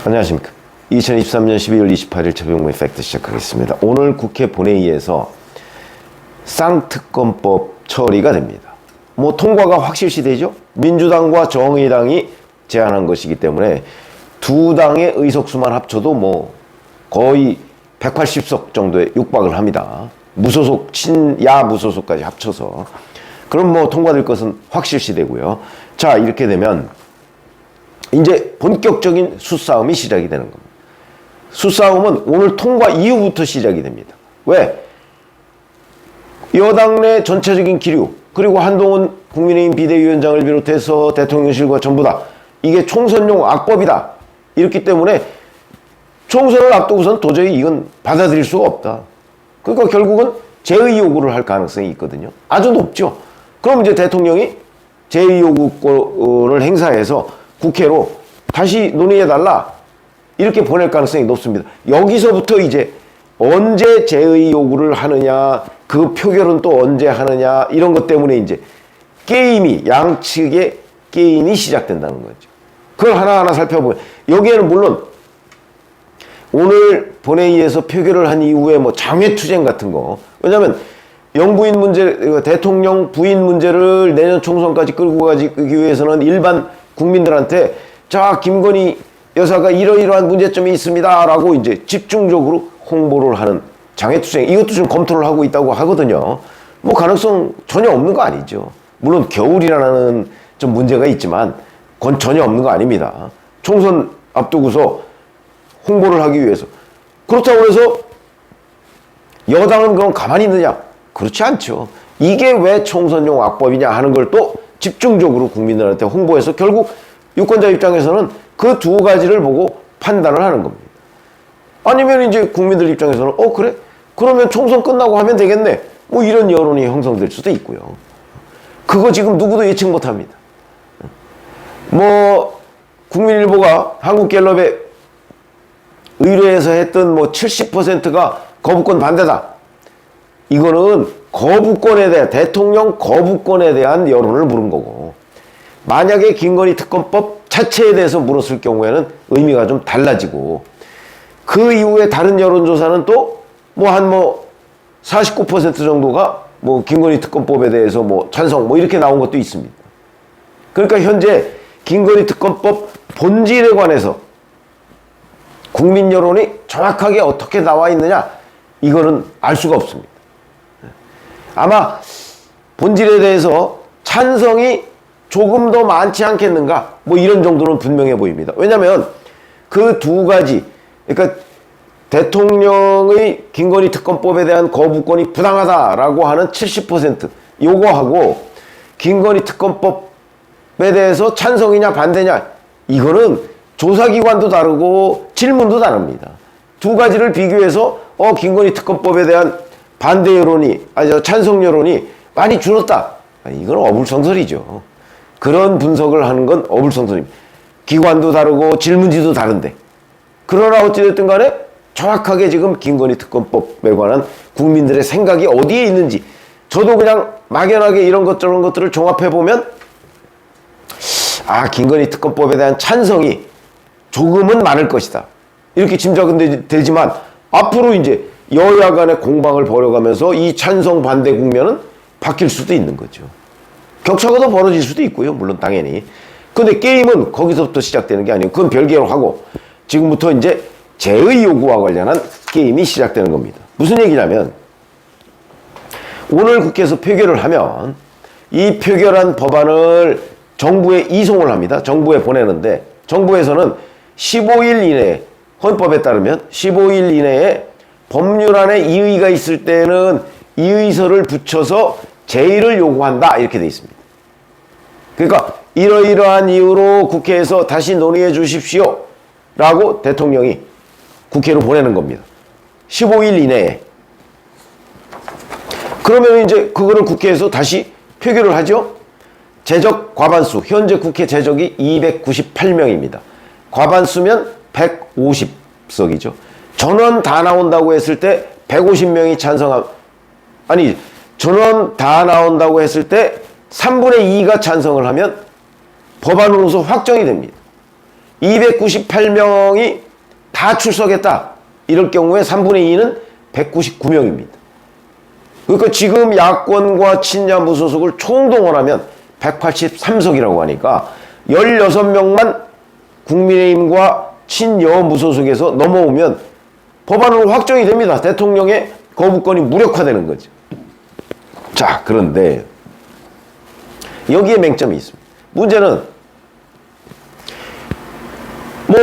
안녕하십니까. 2023년 12월 28일 최병무의 팩트 시작하겠습니다. 오늘 국회 본회의에서 쌍특검법 처리가 됩니다. 통과가 확실시 되죠. 민주당과 정의당이 제안한 것이기 때문에 두 당의 의석수만 합쳐도 거의 180석 정도에 육박을 합니다. 무소속, 친야 무소속까지 합쳐서. 그럼 통과될 것은 확실시 되고요. 자, 이렇게 되면 이제 본격적인 수싸움이 시작이 되는 겁니다. 수싸움은 오늘 통과 이후부터 시작이 됩니다. 왜? 여당 내 전체적인 기류, 그리고 한동훈 국민의힘 비대위원장을 비롯해서 대통령실과 전부 다 이게 총선용 악법이다. 이렇기 때문에 총선을 앞두고선 도저히 이건 받아들일 수가 없다. 그러니까 결국은 제의 요구를 할 가능성이 있거든요. 아주 높죠. 그럼 이제 대통령이 제의 요구권을 행사해서 국회로 다시 논의해달라. 이렇게 보낼 가능성이 높습니다. 여기서부터 이제 언제 제의 요구를 하느냐, 그 표결은 또 언제 하느냐, 이런 것 때문에 이제 게임이, 양측의 게임이 시작된다는 거죠. 그걸 하나하나 살펴보면, 여기에는 물론 오늘 본회의에서 표결을 한 이후에 장외투쟁 같은 거, 왜냐면 영부인 문제, 대통령 부인 문제를 내년 총선까지 끌고 가기 위해서는 일반 국민들한테 자, 김건희 여사가 이러이러한 문제점이 있습니다 라고 이제 집중적으로 홍보를 하는 장외투쟁, 이것도 좀 검토를 하고 있다고 하거든요. 가능성 전혀 없는 거 아니죠. 물론 겨울이라는 좀 문제가 있지만 그건 전혀 없는 거 아닙니다. 총선 앞두고서 홍보를 하기 위해서. 그렇다고 해서 여당은 그럼 가만히 있느냐? 그렇지 않죠. 이게 왜 총선용 악법이냐 하는 걸 또 집중적으로 국민들한테 홍보해서 결국 유권자 입장에서는 그 두 가지를 보고 판단을 하는 겁니다. 아니면 이제 국민들 입장에서는 그래? 그러면 총선 끝나고 하면 되겠네. 이런 여론이 형성될 수도 있고요. 그거 지금 누구도 예측 못 합니다. 국민일보가 한국갤럽에 의뢰해서 했던 70%가 거부권 반대다. 이거는 거부권에 대한, 대통령 거부권에 대한 여론을 물은 거고, 만약에 김건희 특검법 자체에 대해서 물었을 경우에는 의미가 좀 달라지고, 그 이후에 다른 여론조사는 또 한 49% 정도가 김건희 특검법에 대해서 찬성 이렇게 나온 것도 있습니다. 그러니까 현재 김건희 특검법 본질에 관해서 국민 여론이 정확하게 어떻게 나와 있느냐, 이거는 알 수가 없습니다. 아마 본질에 대해서 찬성이 조금 더 많지 않겠는가, 이런 정도는 분명해 보입니다. 왜냐하면 그 두 가지, 그러니까 대통령의 김건희 특검법에 대한 거부권이 부당하다라고 하는 70%, 요거하고 김건희 특검법에 대해서 찬성이냐 반대냐, 이거는 조사기관도 다르고 질문도 다릅니다. 두 가지를 비교해서 김건희 특검법에 대한 반대 여론이, 찬성 여론이 많이 줄었다. 이건 어불성설이죠. 그런 분석을 하는 건 어불성설입니다. 기관도 다르고 질문지도 다른데. 그러나 어찌됐든 간에 정확하게 지금 김건희 특검법에 관한 국민들의 생각이 어디에 있는지, 저도 그냥 막연하게 이런 것 저런 것들을 종합해보면 김건희 특검법에 대한 찬성이 조금은 많을 것이다. 이렇게 짐작은 되지만 앞으로 이제 여야 간의 공방을 벌여가면서 이 찬성 반대 국면은 바뀔 수도 있는 거죠. 격차가 더 벌어질 수도 있고요. 물론 당연히. 근데 게임은 거기서부터 시작되는 게 아니고 그건 별개로 하고 지금부터 이제 제의 요구와 관련한 게임이 시작되는 겁니다. 무슨 얘기냐면 오늘 국회에서 표결을 하면 이 표결한 법안을 정부에 이송을 합니다. 정부에 보내는데 정부에서는 15일 이내에, 헌법에 따르면 15일 이내에 법률안에 이의가 있을 때는 이의서를 붙여서 제의를 요구한다, 이렇게 돼 있습니다. 그러니까 이러이러한 이유로 국회에서 다시 논의해 주십시오 라고 대통령이 국회로 보내는 겁니다. 15일 이내에. 그러면 이제 그거를 국회에서 다시 표결을 하죠. 재적 과반수, 현재 국회 재적이 298명입니다. 과반수면 150석이죠. 전원 다 나온다고 했을 때 150명이 전원 다 나온다고 했을 때 3분의 2가 찬성을 하면 법안으로서 확정이 됩니다. 298명이 다 출석했다. 이럴 경우에 3분의 2는 199명입니다. 그러니까 지금 야권과 친야 무소속을 총동원하면 183석이라고 하니까 16명만 국민의힘과 친여 무소속에서 넘어오면 법안으로 확정이 됩니다. 대통령의 거부권이 무력화되는 거죠. 자, 그런데 여기에 맹점이 있습니다. 문제는 뭐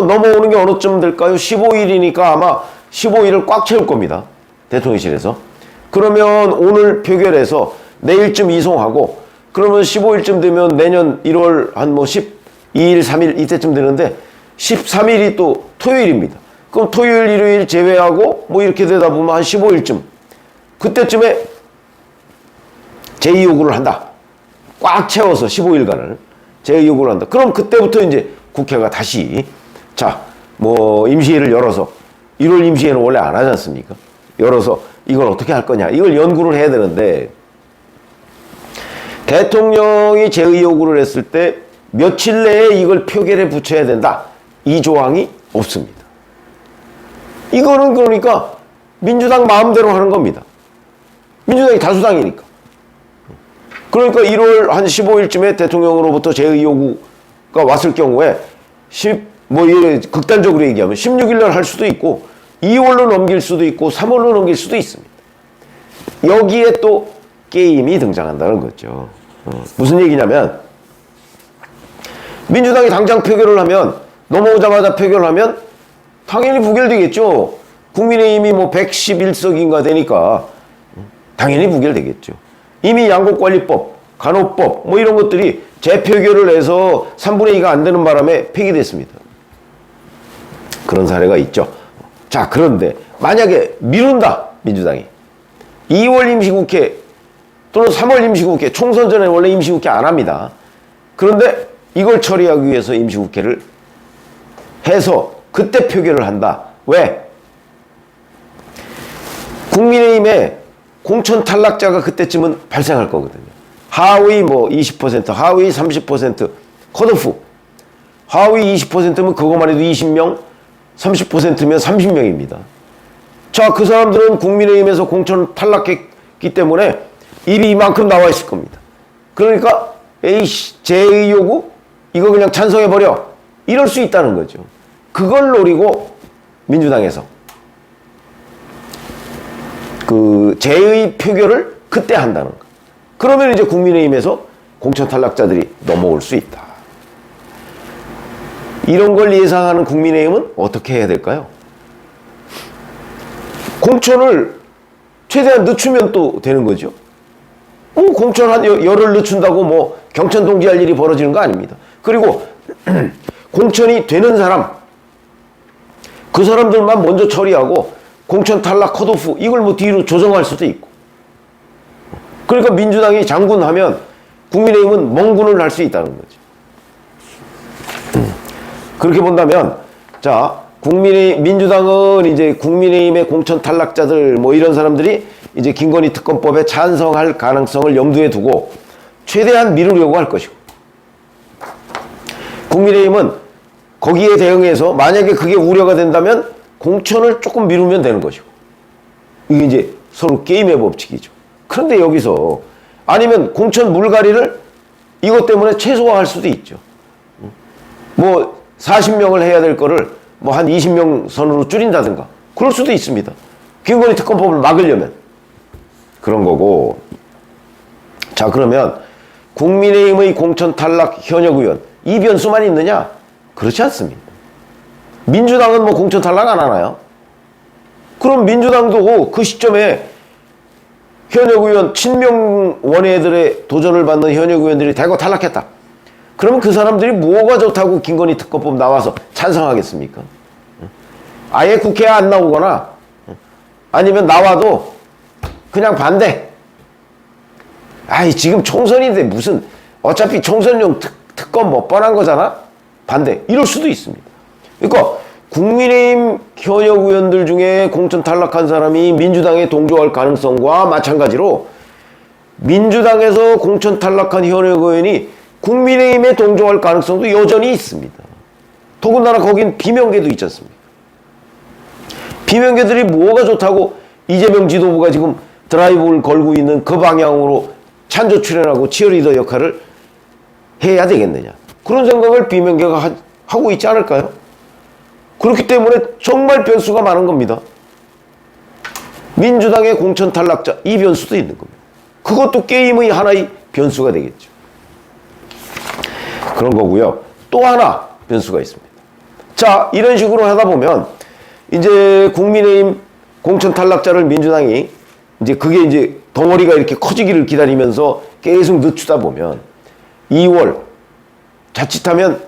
넘어오는 게 어느쯤 될까요? 15일이니까 아마 15일을 꽉 채울 겁니다. 대통령실에서. 그러면 오늘 표결해서 내일쯤 이송하고 그러면 15일쯤 되면 내년 1월 한 뭐 12일, 3일 이때쯤 되는데 13일이 또 토요일입니다. 그럼 토요일, 일요일 제외하고 뭐 이렇게 되다 보면 한 15일쯤 그때쯤에 제2요구를 한다. 꽉 채워서 15일간을 제2요구를 한다. 그럼 그때부터 이제 국회가 다시 뭐 임시회를 열어서 1월 임시회는 원래 안 하지 않습니까? 열어서 이걸 어떻게 할 거냐 이걸 연구를 해야 되는데 대통령이 제2요구를 했을 때 며칠 내에 이걸 표결에 붙여야 된다. 이 조항이 없습니다. 이거는 그러니까 민주당 마음대로 하는 겁니다. 민주당이 다수당이니까. 그러니까 1월 한 15일쯤에 대통령으로부터 제2요구가 왔을 경우에 극단적으로 얘기하면 16일 날 할 수도 있고 2월로 넘길 수도 있고 3월로 넘길 수도 있습니다. 여기에 또 게임이 등장한다는 거죠. 무슨 얘기냐면 민주당이 당장 표결을 하면 넘어오자마자 표결을 하면 당연히 부결되겠죠. 국민의힘이 뭐 111석인가 되니까 당연히 부결되겠죠. 이미 양곡관리법, 간호법 뭐 이런 것들이 재표결을 해서 3분의 2가 안 되는 바람에 폐기됐습니다. 그런 사례가 있죠. 자, 그런데 만약에 미룬다 민주당이 2월 임시국회 또는 3월 임시국회 총선 전에 원래 임시국회 안 합니다. 그런데 이걸 처리하기 위해서 임시국회를 해서 그때 표결을 한다. 왜? 국민의힘에 공천 탈락자가 그때쯤은 발생할 거거든요. 하위 뭐 20%, 하위 30%, 컷오프. 하위 20%면 그것만 해도 20명, 30%면 30명입니다. 자, 그 사람들은 국민의힘에서 공천 탈락했기 때문에 일이 이만큼 나와 있을 겁니다. 그러니까 제2요구 이거 그냥 찬성해버려. 이럴 수 있다는 거죠. 그걸 노리고 민주당에서 그 제2 표결을 그때 한다는 거. 그러면 이제 국민의힘에서 공천 탈락자들이 넘어올 수 있다. 이런 걸 예상하는 국민의힘은 어떻게 해야 될까요? 공천을 최대한 늦추면 또 되는 거죠. 공천 한 열흘 늦춘다고 뭐 경천동지할 일이 벌어지는 거 아닙니다. 그리고 공천이 되는 사람, 그 사람들만 먼저 처리하고 공천 탈락 컷오프 이걸 뭐 뒤로 조정할 수도 있고. 그러니까 민주당이 장군하면 국민의힘은 멍군을 할 수 있다는 거죠. 그렇게 본다면 민주당은 이제 국민의힘의 공천 탈락자들 뭐 이런 사람들이 이제 김건희 특검법에 찬성할 가능성을 염두에 두고 최대한 미루려고 할 것이고 국민의힘은 거기에 대응해서 만약에 그게 우려가 된다면 공천을 조금 미루면 되는 것이고 이게 이제 서로 게임의 법칙이죠. 그런데 여기서 아니면 공천 물갈이를 이것 때문에 최소화할 수도 있죠. 뭐 40명을 해야 될 거를 뭐 한 20명 선으로 줄인다든가 그럴 수도 있습니다. 김건희 특검법을 막으려면 그런 거고. 자, 그러면 국민의힘의 공천 탈락 현역 의원 이 변수만 있느냐? 그렇지 않습니다. 민주당은 뭐 공천 탈락 안 하나요? 그럼 민주당도 그 시점에 현역 의원 친명 원외들의 도전을 받는 현역 의원들이 대거 탈락했다. 그러면 그 사람들이 뭐가 좋다고 김건희 특검법 나와서 찬성하겠습니까? 아예 국회에 안 나오거나 아니면 나와도 그냥 반대. 지금 총선인데 무슨 어차피 총선용 특검 뭐 뻔한 거잖아? 반대. 이럴 수도 있습니다. 그러니까 국민의힘 현역 의원들 중에 공천 탈락한 사람이 민주당에 동조할 가능성과 마찬가지로 민주당에서 공천 탈락한 현역 의원이 국민의힘에 동조할 가능성도 여전히 있습니다. 더군다나 거긴 비명계도 있지 않습니까? 비명계들이 뭐가 좋다고 이재명 지도부가 지금 드라이브를 걸고 있는 그 방향으로 찬조 출연하고 치어리더 역할을 해야 되겠느냐. 그런 생각을 비명계가 하고 있지 않을까요? 그렇기 때문에 정말 변수가 많은 겁니다. 민주당의 공천 탈락자, 이 변수도 있는 겁니다. 그것도 게임의 하나의 변수가 되겠죠. 그런 거고요. 또 하나 변수가 있습니다. 자, 이런 식으로 하다 보면 이제 국민의힘 공천 탈락자를 민주당이 이제 그게 이제 덩어리가 이렇게 커지기를 기다리면서 계속 늦추다 보면 2월 자칫하면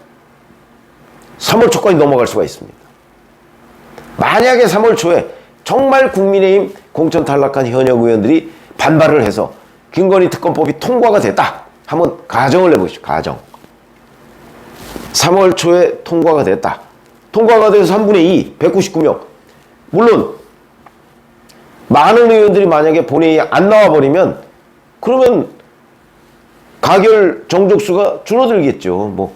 3월 초까지 넘어갈 수가 있습니다. 만약에 3월 초에 정말 국민의힘 공천 탈락한 현역 의원들이 반발을 해서 김건희 특검법이 통과가 됐다. 한번 가정을 내보시죠. 가정. 3월 초에 통과가 됐다. 통과가 돼서 3분의 2, 199명. 물론 많은 의원들이 만약에 본회의에 안 나와버리면 그러면 가결 정족수가 줄어들겠죠.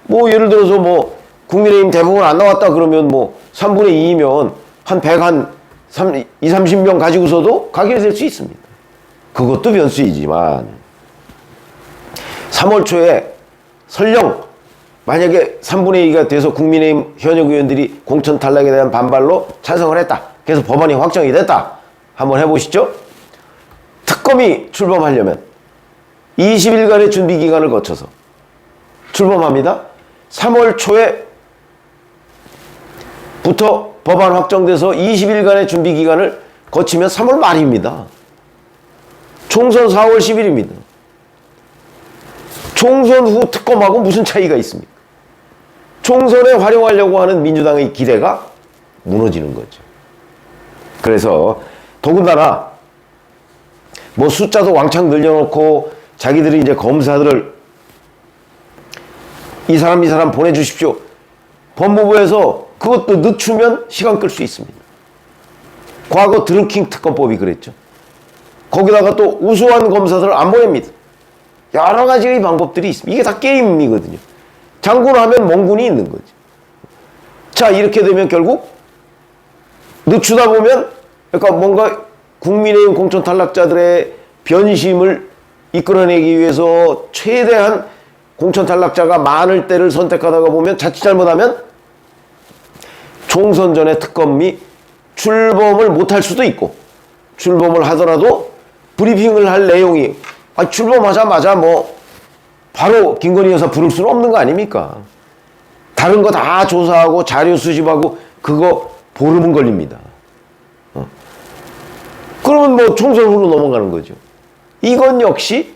뭐 예를 들어서 뭐 국민의힘 대부분 안 나왔다 그러면 뭐 3분의 2이면 한 30명 가지고서도 가결이 될 수 있습니다. 그것도 변수이지만 3월 초에 설령 만약에 3분의 2가 돼서 국민의힘 현역 의원들이 공천 탈락에 대한 반발로 찬성을 했다. 그래서 법안이 확정이 됐다. 한번 해보시죠. 특검이 출범하려면 20일간의 준비 기간을 거쳐서 출범합니다. 3월 초에 부터 법안 확정돼서 20일간의 준비 기간을 거치면 3월 말입니다. 총선 4월 10일입니다. 총선 후 특검하고 무슨 차이가 있습니까? 총선에 활용하려고 하는 민주당의 기대가 무너지는 거죠. 그래서 더군다나 뭐 숫자도 왕창 늘려놓고 자기들이 이제 검사들을 이 사람 보내주십시오. 법무부에서 그것도 늦추면 시간 끌 수 있습니다. 과거 드루킹 특검법이 그랬죠. 거기다가 또 우수한 검사들을 안 보냅니다. 여러 가지의 방법들이 있습니다. 이게 다 게임이거든요. 장군 하면 멍군이 있는 거죠. 자, 이렇게 되면 결국 늦추다 보면 그러니까 뭔가 국민의힘 공천 탈락자들의 변심을 이끌어내기 위해서 최대한 공천 탈락자가 많을 때를 선택하다가 보면 자칫 잘못하면 총선 전에 특검이 출범을 못할 수도 있고 출범을 하더라도 브리핑을 할 내용이 출범하자마자 뭐 바로 김건희 여사 부를 수는 없는 거 아닙니까? 다른 거 다 조사하고 자료 수집하고 그거 보름은 걸립니다. 그러면 뭐 총선 후로 넘어가는 거죠. 이건 역시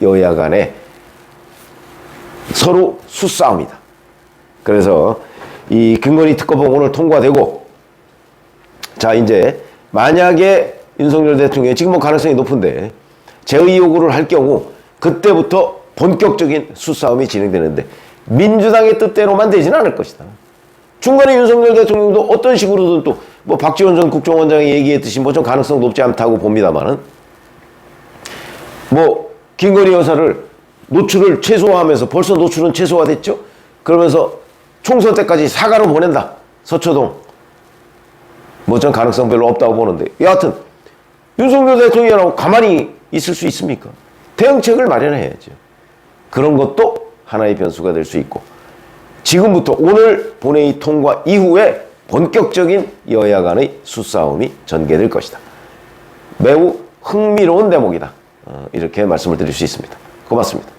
여야 간에 서로 수싸움이다. 그래서 이 김건희 특검법 오늘 통과되고 자 이제 만약에 윤석열 대통령이 지금 뭐 가능성이 높은데 제의 요구를 할 경우 그때부터 본격적인 수싸움이 진행되는데 민주당의 뜻대로만 되지는 않을 것이다. 중간에 윤석열 대통령도 어떤 식으로든 또 뭐 박지원 전 국정원장이 얘기했듯이 뭐 좀 가능성 높지 않다고 봅니다만은 뭐 김건희 여사를 노출을 최소화하면서 벌써 노출은 최소화됐죠. 그러면서 총선 때까지 사과로 보낸다. 서초동. 뭐 전 가능성 별로 없다고 보는데 여하튼 윤석열 대통령이라고 가만히 있을 수 있습니까? 대응책을 마련해야죠. 그런 것도 하나의 변수가 될 수 있고 지금부터 오늘 본회의 통과 이후에 본격적인 여야 간의 수싸움이 전개될 것이다. 매우 흥미로운 대목이다. 이렇게 말씀을 드릴 수 있습니다. 고맙습니다.